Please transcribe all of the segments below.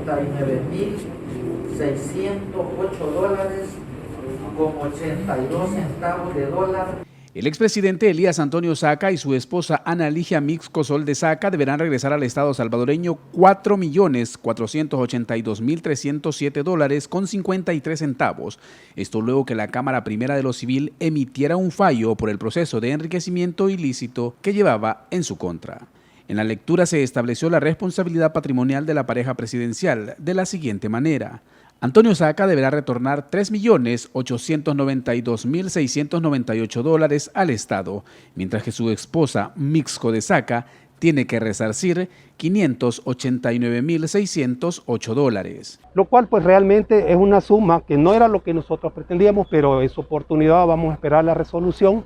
$89.608,82. El expresidente Elías Antonio Saca y su esposa Ana Ligia Mixcosol de Saca deberán regresar al Estado salvadoreño $4.482.307,53. Esto luego que la Cámara Primera de lo Civil emitiera un fallo por el proceso de enriquecimiento ilícito que llevaba en su contra. En la lectura se estableció la responsabilidad patrimonial de la pareja presidencial de la siguiente manera. Antonio Saca deberá retornar $3.892.698 al Estado, mientras que su esposa Mixco de Saca tiene que resarcir $589.608. Lo cual pues realmente es una suma que no era lo que nosotros pretendíamos, pero es oportunidad, vamos a esperar la resolución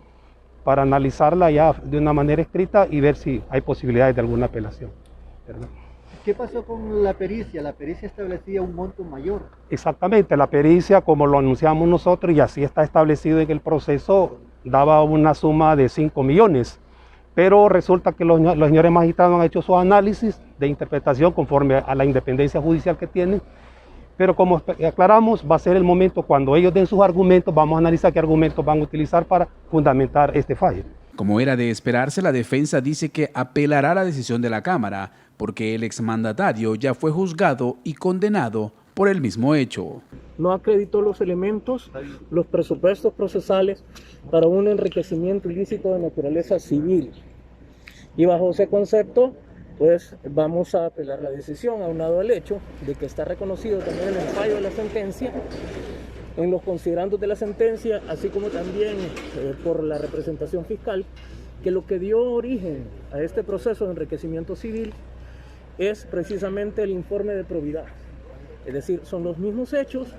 para analizarla ya de una manera escrita y ver si hay posibilidades de alguna apelación. ¿Verdad? ¿Qué pasó con la pericia? La pericia establecía un monto mayor. Exactamente, la pericia, como lo anunciamos nosotros, y así está establecido en el proceso, daba una suma de 5 millones. Pero resulta que los señores magistrados han hecho su análisis de interpretación conforme a la independencia judicial que tienen. Pero como aclaramos, va a ser el momento cuando ellos den sus argumentos, vamos a analizar qué argumentos van a utilizar para fundamentar este fallo. Como era de esperarse, la defensa dice que apelará la decisión de la Cámara, porque el exmandatario ya fue juzgado y condenado por el mismo hecho. No acreditó los elementos, los presupuestos procesales para un enriquecimiento ilícito de naturaleza civil. Y bajo ese concepto, pues vamos a apelar la decisión, aunado al hecho de que está reconocido también en el fallo de la sentencia, en los considerandos de la sentencia, así como también por la representación fiscal, que lo que dio origen a este proceso de enriquecimiento civil es precisamente el informe de probidad. Es decir, son los mismos hechos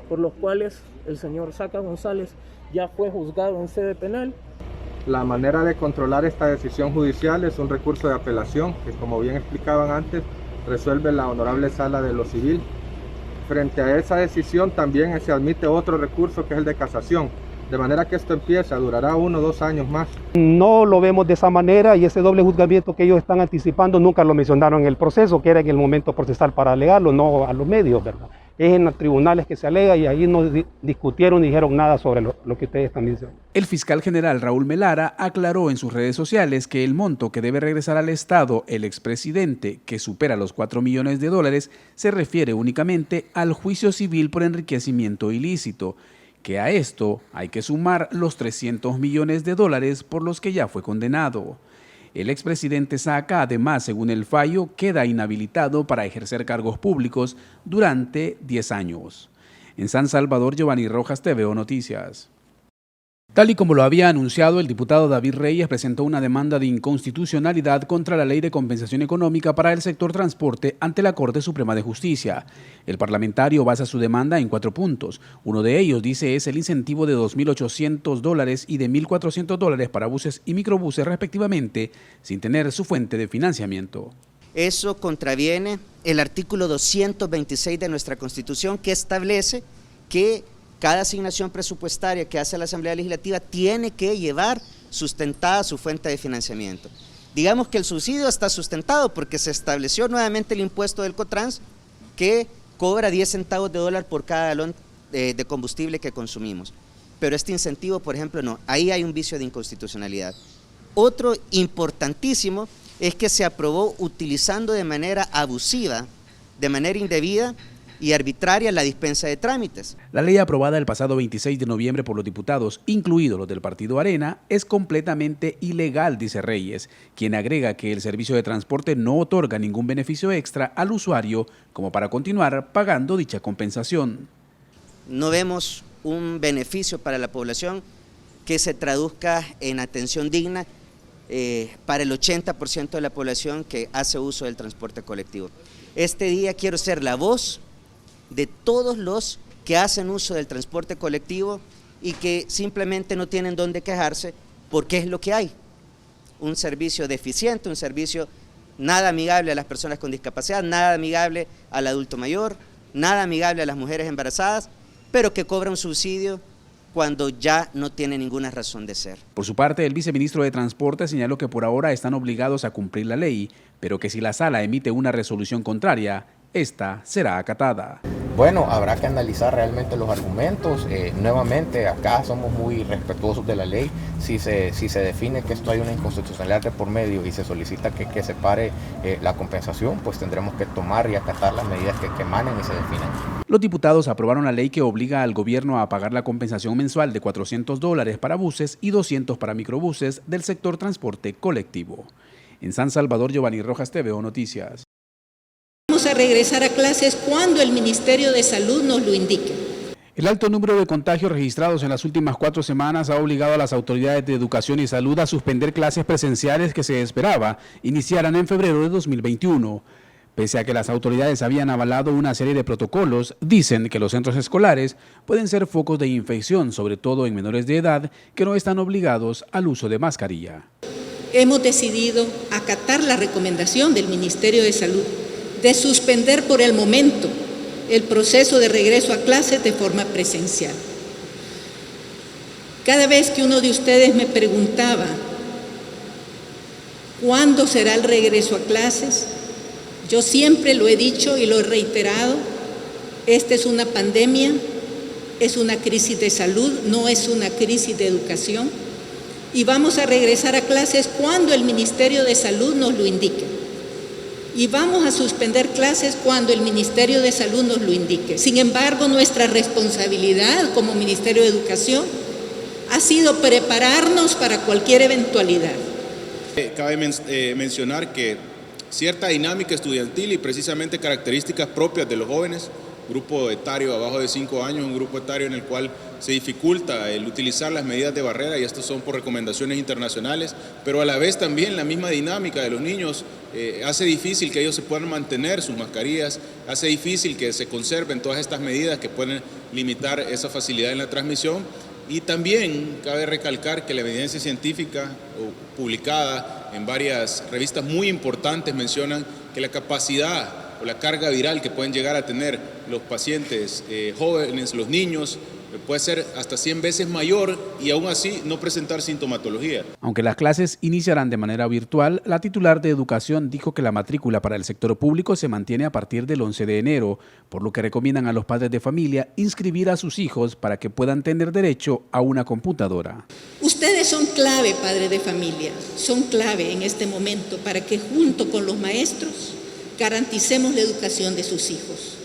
por los cuales el señor Saca González ya fue juzgado en sede penal. La manera de controlar esta decisión judicial es un recurso de apelación que, como bien explicaban antes, resuelve la Honorable Sala de lo Civil. Frente a esa decisión también se admite otro recurso que es el de casación, de manera que esto durará 1 o 2 años más. No lo vemos de esa manera y ese doble juzgamiento que ellos están anticipando nunca lo mencionaron en el proceso, que era en el momento procesal para alegarlo, no a los medios, ¿verdad? Es en los tribunales que se alega y ahí no discutieron ni dijeron nada sobre lo que ustedes también dicen. El fiscal general Raúl Melara aclaró en sus redes sociales que el monto que debe regresar al Estado el expresidente, que supera los $4 millones, se refiere únicamente al juicio civil por enriquecimiento ilícito, que a esto hay que sumar los $300 millones por los que ya fue condenado. El expresidente Saca, además, según el fallo, queda inhabilitado para ejercer cargos públicos durante 10 años. En San Salvador, Giovanni Rojas, TVO Noticias. Tal y como lo había anunciado, el diputado David Reyes presentó una demanda de inconstitucionalidad contra la Ley de Compensación Económica para el sector transporte ante la Corte Suprema de Justicia. El parlamentario basa su demanda en 4 puntos. Uno de ellos, dice, es el incentivo de $2.800 y de $1.400 para buses y microbuses respectivamente, sin tener su fuente de financiamiento. Eso contraviene el artículo 226 de nuestra Constitución, que establece que cada asignación presupuestaria que hace la Asamblea Legislativa tiene que llevar sustentada su fuente de financiamiento. Digamos que el subsidio está sustentado porque se estableció nuevamente el impuesto del Cotrans, que cobra 10 centavos de dólar por cada galón de combustible que consumimos. Pero este incentivo, por ejemplo, no. Ahí hay un vicio de inconstitucionalidad. Otro importantísimo es que se aprobó utilizando de manera abusiva, de manera indebida y arbitraria la dispensa de trámites. La ley aprobada el pasado 26 de noviembre por los diputados, incluidos los del Partido Arena, es completamente ilegal, dice Reyes, quien agrega que el servicio de transporte no otorga ningún beneficio extra al usuario como para continuar pagando dicha compensación. No vemos un beneficio para la población que se traduzca en atención digna para el 80% de la población que hace uso del transporte colectivo. Este día quiero ser la voz de todos los que hacen uso del transporte colectivo y que simplemente no tienen dónde quejarse porque es lo que hay. Un servicio deficiente, un servicio nada amigable a las personas con discapacidad, nada amigable al adulto mayor, nada amigable a las mujeres embarazadas, pero que cobra un subsidio cuando ya no tiene ninguna razón de ser. Por su parte, el viceministro de Transporte señaló que por ahora están obligados a cumplir la ley, pero que si la sala emite una resolución contraria, esta será acatada. Bueno, habrá que analizar realmente los argumentos. Nuevamente, acá somos muy respetuosos de la ley. Si se define que esto hay una inconstitucionalidad de por medio y se solicita que se pare la compensación, pues tendremos que tomar y acatar las medidas que emanen y se definan. Los diputados aprobaron la ley que obliga al gobierno a pagar la compensación mensual de $400 para buses y $200 para microbuses del sector transporte colectivo. En San Salvador, Giovanni Rojas, TVO Noticias. Vamos a regresar a clases cuando el Ministerio de Salud nos lo indique. El alto número de contagios registrados en las últimas 4 semanas ha obligado a las autoridades de educación y salud a suspender clases presenciales que se esperaba iniciaran en febrero de 2021. Pese a que las autoridades habían avalado una serie de protocolos, dicen que los centros escolares pueden ser focos de infección, sobre todo en menores de edad que no están obligados al uso de mascarilla. Hemos decidido acatar la recomendación del Ministerio de Salud de suspender por el momento el proceso de regreso a clases de forma presencial. Cada vez que uno de ustedes me preguntaba ¿cuándo será el regreso a clases?, yo siempre lo he dicho y lo he reiterado, esta es una pandemia, es una crisis de salud, no es una crisis de educación, y vamos a regresar a clases cuando el Ministerio de Salud nos lo indique. Y vamos a suspender clases cuando el Ministerio de Salud nos lo indique. Sin embargo, nuestra responsabilidad como Ministerio de Educación ha sido prepararnos para cualquier eventualidad. Cabe mencionar que cierta dinámica estudiantil y precisamente características propias de los jóvenes, grupo etario abajo de 5 años, un grupo etario en el cual se dificulta el utilizar las medidas de barrera, y estos son por recomendaciones internacionales, pero a la vez también la misma dinámica de los niños hace difícil que ellos se puedan mantener sus mascarillas, hace difícil que se conserven todas estas medidas que pueden limitar esa facilidad en la transmisión. Y también cabe recalcar que la evidencia científica publicada en varias revistas muy importantes mencionan que la capacidad o la carga viral que pueden llegar a tener los pacientes jóvenes, los niños, puede ser hasta 100 veces mayor y aún así no presentar sintomatología. Aunque las clases iniciarán de manera virtual, la titular de Educación dijo que la matrícula para el sector público se mantiene a partir del 11 de enero, por lo que recomiendan a los padres de familia inscribir a sus hijos para que puedan tener derecho a una computadora. Ustedes son clave, padres de familia, son clave en este momento para que junto con los maestros garanticemos la educación de sus hijos.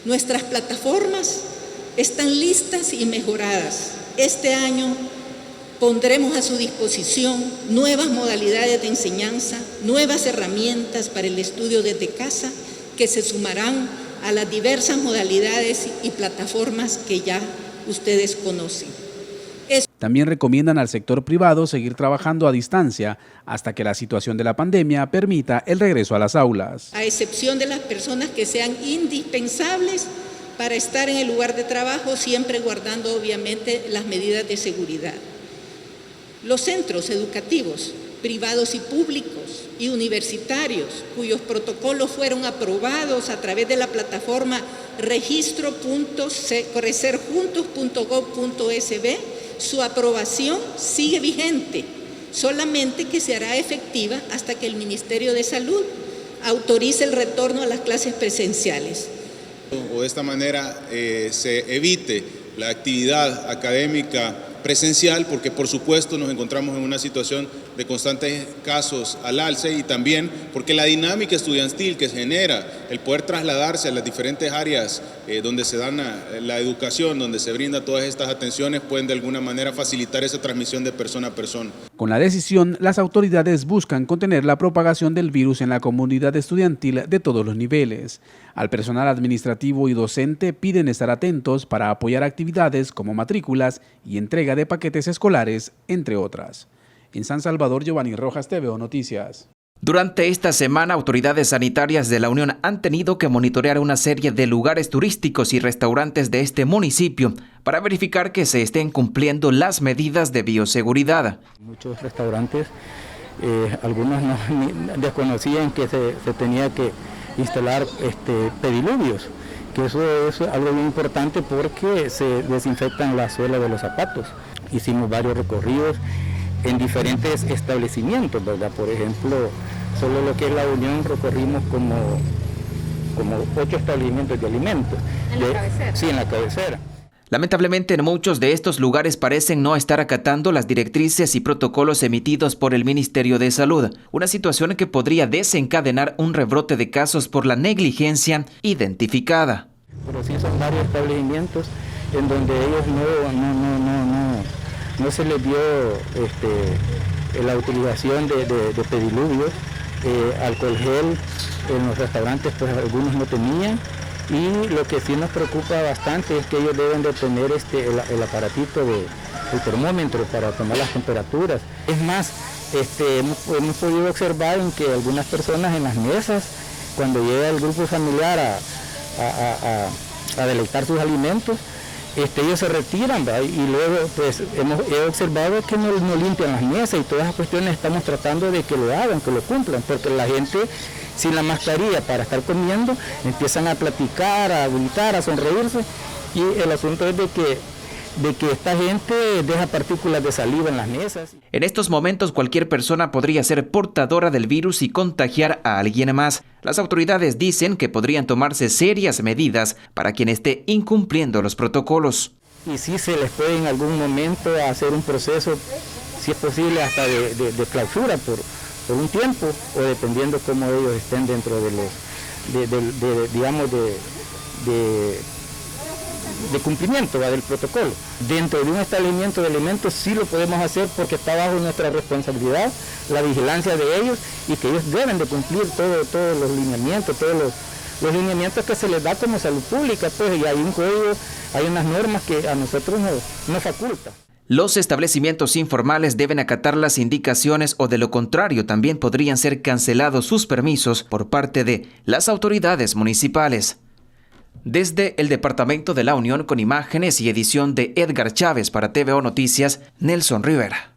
Nuestras plataformas están listas y mejoradas. Este año pondremos a su disposición nuevas modalidades de enseñanza, nuevas herramientas para el estudio desde casa que se sumarán a las diversas modalidades y plataformas que ya ustedes conocen. También recomiendan al sector privado seguir trabajando a distancia hasta que la situación de la pandemia permita el regreso a las aulas. A excepción de las personas que sean indispensables para estar en el lugar de trabajo, siempre guardando obviamente las medidas de seguridad. Los centros educativos, privados y públicos y universitarios, cuyos protocolos fueron aprobados a través de la plataforma registro.crecerjuntos.gov.sb, su aprobación sigue vigente, solamente que se hará efectiva hasta que el Ministerio de Salud autorice el retorno a las clases presenciales. O de esta manera se evite la actividad académica presencial, porque por supuesto nos encontramos en una situación de constantes casos al alce, y también porque la dinámica estudiantil que se genera, el poder trasladarse a las diferentes áreas donde se dan la educación, donde se brinda todas estas atenciones, pueden de alguna manera facilitar esa transmisión de persona a persona. Con la decisión, las autoridades buscan contener la propagación del virus en la comunidad estudiantil de todos los niveles. Al personal administrativo y docente piden estar atentos para apoyar actividades como matrículas y entrega de paquetes escolares, entre otras. En San Salvador, Giovanni Rojas, TVO Noticias. Durante esta semana, autoridades sanitarias de la Unión han tenido que monitorear una serie de lugares turísticos y restaurantes de este municipio para verificar que se estén cumpliendo las medidas de bioseguridad. Muchos restaurantes, algunos desconocían que se tenía que instalar pediluvios, que eso es algo muy importante porque se desinfectan la suela de los zapatos. Hicimos varios recorridos en diferentes establecimientos, ¿verdad? Por ejemplo, solo lo que es la Unión recorrimos como como 8 establecimientos de alimentos. ¿En la cabecera? Sí, en la cabecera. Lamentablemente, en muchos de estos lugares parecen no estar acatando las directrices y protocolos emitidos por el Ministerio de Salud, una situación que podría desencadenar un rebrote de casos por la negligencia identificada. Pero sí son varios establecimientos en donde ellos no se les dio la utilización de pediluvios, alcohol gel, en los restaurantes pues algunos no tenían. Y lo que sí nos preocupa bastante es que ellos deben de tener el aparatito el termómetro para tomar las temperaturas. Es más, hemos podido observar en que algunas personas en las mesas, cuando llega el grupo familiar a deleitar sus alimentos, ellos se retiran, ¿verdad? Y luego pues he observado que no limpian las mesas, y todas esas cuestiones estamos tratando de que lo hagan, que lo cumplan, porque la gente sin la mascarilla para estar comiendo empiezan a platicar, a gritar, a sonreírse, y el asunto es de que esta gente deja partículas de saliva en las mesas. En estos momentos cualquier persona podría ser portadora del virus y contagiar a alguien más. Las autoridades dicen que podrían tomarse serias medidas para quien esté incumpliendo los protocolos. Y sí se les puede en algún momento hacer un proceso, si es posible, hasta de clausura por un tiempo, o dependiendo cómo ellos estén dentro de cumplimiento, ¿va?, del protocolo. Dentro de un establecimiento de alimentos sí lo podemos hacer porque está bajo nuestra responsabilidad, la vigilancia de ellos, y que ellos deben de cumplir todos los lineamientos, los lineamientos que se les da como salud pública, pues, y hay un código, hay unas normas que a nosotros nos faculta. Los establecimientos informales deben acatar las indicaciones, o de lo contrario también podrían ser cancelados sus permisos por parte de las autoridades municipales. Desde el Departamento de la Unión, con imágenes y edición de Edgar Chávez para TVO Noticias, Nelson Rivera.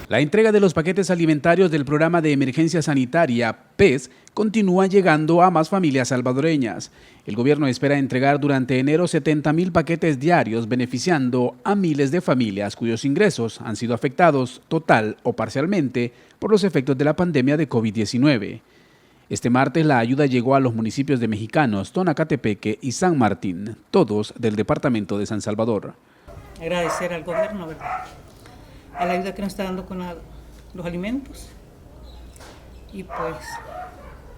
La entrega de los paquetes alimentarios del Programa de Emergencia Sanitaria, PES, continúa llegando a más familias salvadoreñas. El gobierno espera entregar durante enero 70,000 paquetes diarios, beneficiando a miles de familias cuyos ingresos han sido afectados total o parcialmente por los efectos de la pandemia de COVID-19. Este martes la ayuda llegó a los municipios de Mexicanos, Tonacatepeque y San Martín, todos del departamento de San Salvador. Agradecer al gobierno, ¿verdad?, a la ayuda que nos está dando con los alimentos, y pues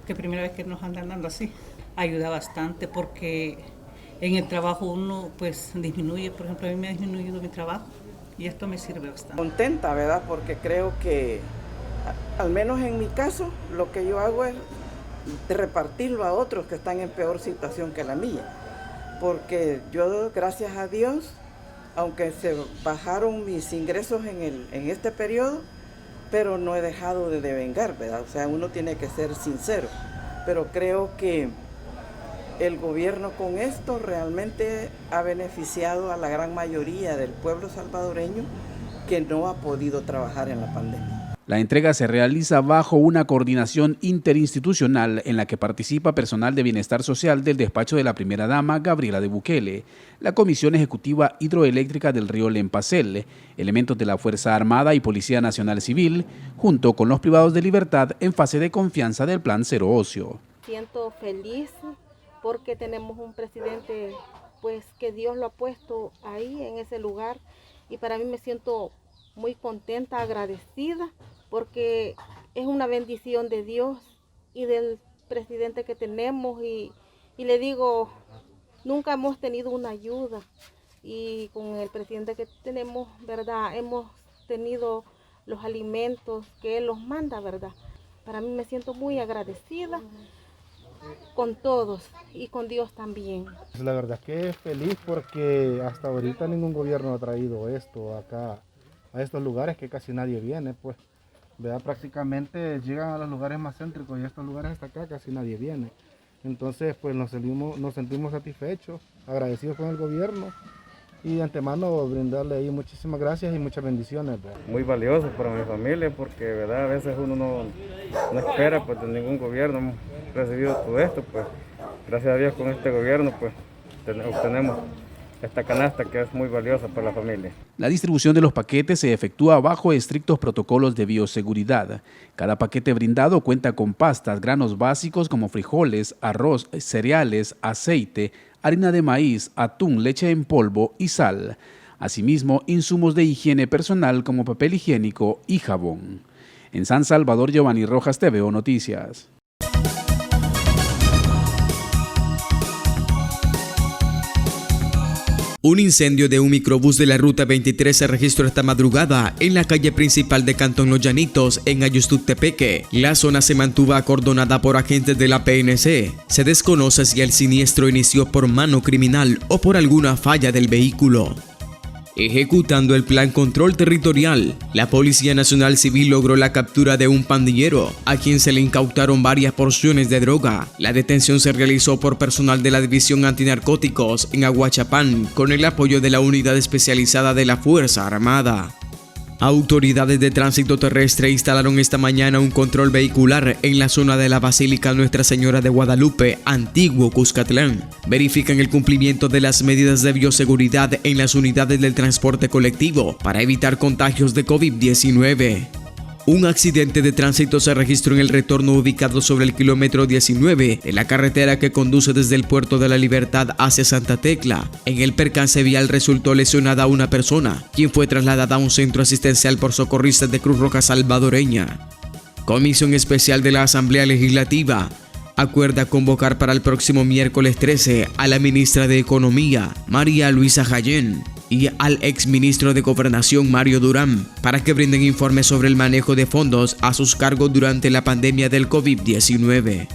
que primera vez que nos andan dando así, ayuda bastante, porque en el trabajo uno pues disminuye, por ejemplo a mí me ha disminuido mi trabajo y esto me sirve bastante. Contenta, ¿verdad?, porque creo que al menos en mi caso lo que yo hago es repartirlo a otros que están en peor situación que la mía, porque yo, gracias a Dios, aunque se bajaron mis ingresos en este periodo, pero no he dejado de devengar, ¿verdad? O sea, uno tiene que ser sincero, pero creo que el gobierno con esto realmente ha beneficiado a la gran mayoría del pueblo salvadoreño que no ha podido trabajar en la pandemia. La entrega se realiza bajo una coordinación interinstitucional en la que participa personal de bienestar social del despacho de la primera dama, Gabriela de Bukele, la Comisión Ejecutiva Hidroeléctrica del Río Lempacel, elementos de la Fuerza Armada y Policía Nacional Civil, junto con los privados de libertad en fase de confianza del Plan Cero Ocio. Siento feliz porque tenemos un presidente pues que Dios lo ha puesto ahí en ese lugar, y para mí me siento muy contenta, agradecida, porque es una bendición de Dios y del presidente que tenemos, y le digo, nunca hemos tenido una ayuda, y con el presidente que tenemos, ¿verdad?, hemos tenido los alimentos que él los manda, ¿verdad? Para mí me siento muy agradecida con todos y con Dios también. La verdad es que feliz porque hasta ahorita ningún gobierno ha traído esto acá a estos lugares que casi nadie viene, pues, ¿verdad? Prácticamente llegan a los lugares más céntricos y a estos lugares hasta acá casi nadie viene. Entonces, pues nos sentimos satisfechos, agradecidos con el gobierno, y de antemano brindarle ahí muchísimas gracias y muchas bendiciones, ¿verdad? Muy valioso para mi familia porque, ¿verdad?, a veces uno no espera pues de ningún gobierno. Hemos recibido todo esto, pues gracias a Dios con este gobierno pues obtenemos esta canasta que es muy valiosa para la familia. La distribución de los paquetes se efectúa bajo estrictos protocolos de bioseguridad. Cada paquete brindado cuenta con pastas, granos básicos como frijoles, arroz, cereales, aceite, harina de maíz, atún, leche en polvo y sal. Asimismo, insumos de higiene personal como papel higiénico y jabón. En San Salvador, Giovanni Rojas, TVO Noticias. Un incendio de un microbús de la ruta 23 se registró esta madrugada en la calle principal de Cantón Los Llanitos, en Ayustutepeque. La zona se mantuvo acordonada por agentes de la PNC. Se desconoce si el siniestro inició por mano criminal o por alguna falla del vehículo. Ejecutando el Plan Control Territorial, la Policía Nacional Civil logró la captura de un pandillero, a quien se le incautaron varias porciones de droga. La detención se realizó por personal de la División Antinarcóticos en Aguachapán, con el apoyo de la Unidad Especializada de la Fuerza Armada. Autoridades de tránsito terrestre instalaron esta mañana un control vehicular en la zona de la Basílica Nuestra Señora de Guadalupe, antiguo Cuscatlán. Verifican el cumplimiento de las medidas de bioseguridad en las unidades del transporte colectivo para evitar contagios de COVID-19. Un accidente de tránsito se registró en el retorno ubicado sobre el kilómetro 19 de la carretera que conduce desde el Puerto de la Libertad hacia Santa Tecla. En el percance vial resultó lesionada una persona, quien fue trasladada a un centro asistencial por socorristas de Cruz Roja Salvadoreña. Comisión Especial de la Asamblea Legislativa acuerda convocar para el próximo miércoles 13 a la ministra de Economía, María Luisa Jayén, y al exministro de Gobernación, Mario Durán, para que brinden informes sobre el manejo de fondos a sus cargos durante la pandemia del COVID-19.